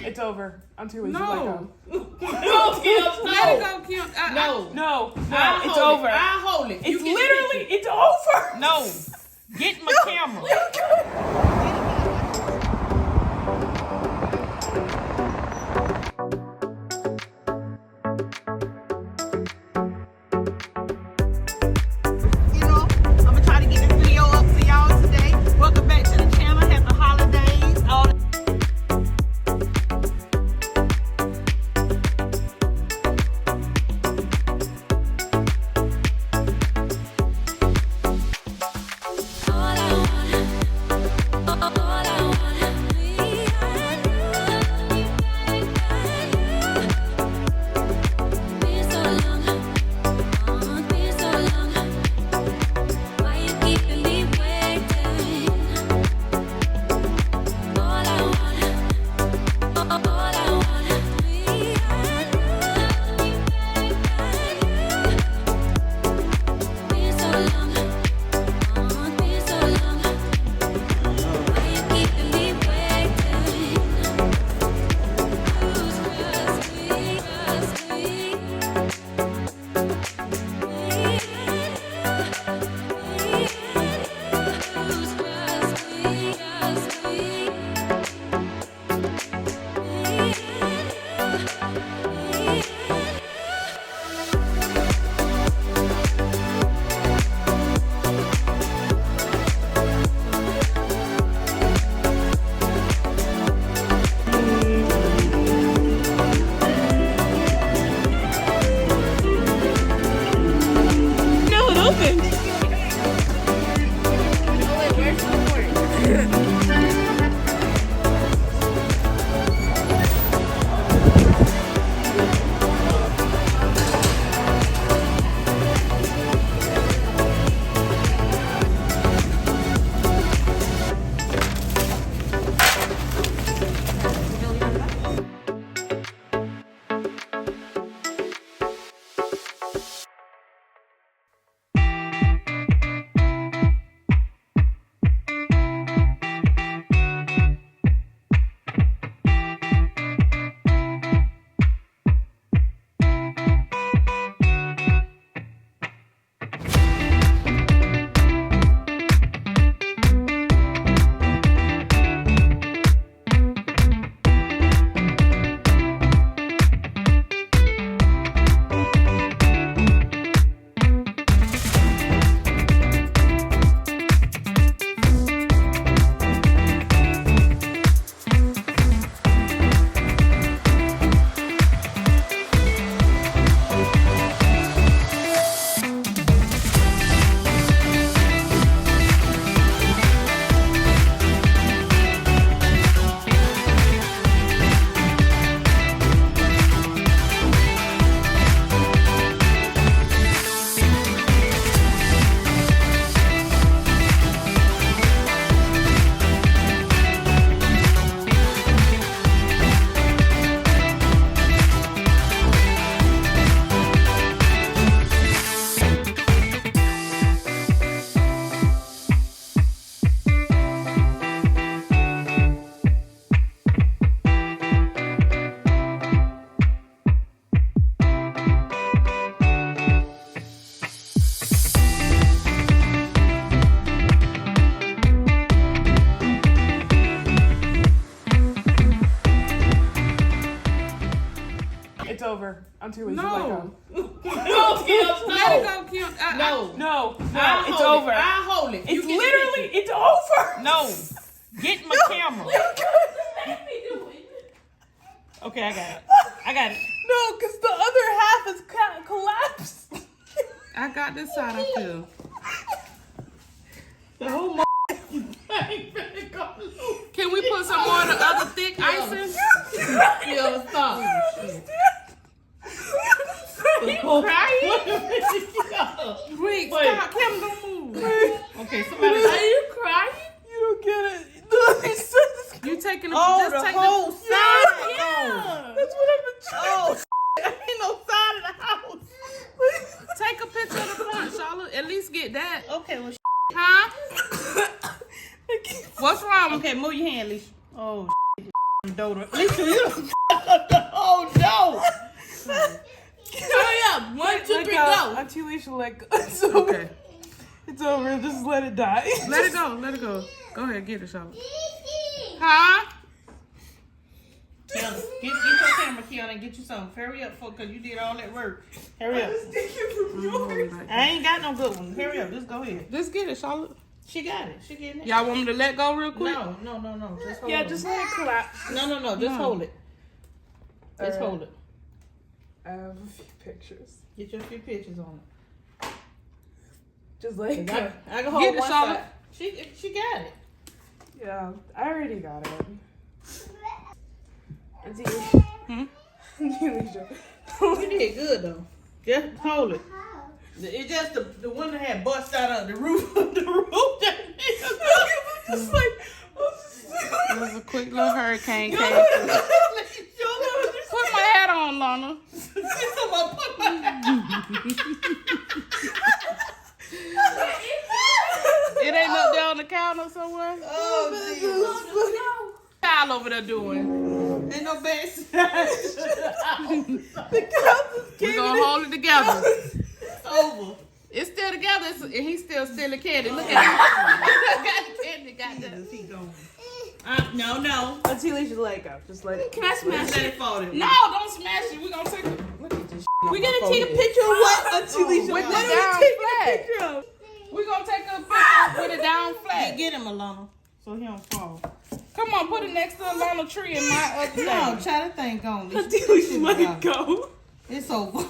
It's over. I'm too lazy. No. No, Kim. Let it go, Kim. No. I'll It's hold over. It. I'll hold it. It's literally, it's over. No. Get my camera. I'm gonna try to get this video up for y'all today. Welcome back to the channel. Happy holidays. It's over. I'm too lazy. No. No, Kim. Let it go, Kim. No. It's hold over. It. I'll hold it. It's literally, it's over. No. Get my camera. Let me do it. Okay, I got it. No, because the other half is collapsed. I got this side, I feel. The whole Can we put some more of the other thick icing? Yo, stop. You crying? Wait, stop. Kim, don't move. Okay, somebody. Are you crying? You don't get it. No, he says You taking Oh, just the take whole side. Yeah. that's what I've been trying. Ain't no side of the house. Take a picture of the front, Charlotte. At least get that. Okay, well, Huh? What's wrong? Okay, move your hand, Alicia. Oh, dough. Listen, you done up the whole dough. Hurry up. 1, 2, 3, go. Auntie Alicia, let go. It's over. Okay. It's over. Just let it die. Let it go. Let it go. Go ahead. Get it, Charlotte. Huh? Kiona, get your camera, Kiona, and get you something. Hurry up, because you did all that work. Hurry up. I ain't got no good one. Hurry up. Just go ahead. Just get it, Charlotte. She got it. She getting it. Y'all want me to let go real quick? No. Just hold Yeah, it. just let it collapse. No. Just hold it. Just hold it. I have a few pictures. Get your few pictures on it. Just like I can hold Get it, one Charlotte. side. She got it. yeah, I already got it. Auntie Alicia. You did good though. Just hold it. It's just the one that had bust out of the roof. The roof. Just like, It was a quick little hurricane came Put Put my hat on, Lana. It ain't up there on the counter somewhere? Oh, Kyle over there doing. ain't no bad. We're gonna hold it together. It's over. It's still together, and he's still stealing candy. Look at him. Got the candy, got that. No. Auntie Alicia, let it go. Just let it. Can I smash Let it? it fall in. No, don't smash it. We're gonna take a look at this. We're gonna take a picture of what, Auntie Alicia? With the What are down we taking a flag. picture of? We're gonna take a picture with it down flat. Get him, Alana, so he don't fall. Come on, put it next to the Lana tree in my other No, thing. try that thing gone. Auntie Alicia, let it go. It's over.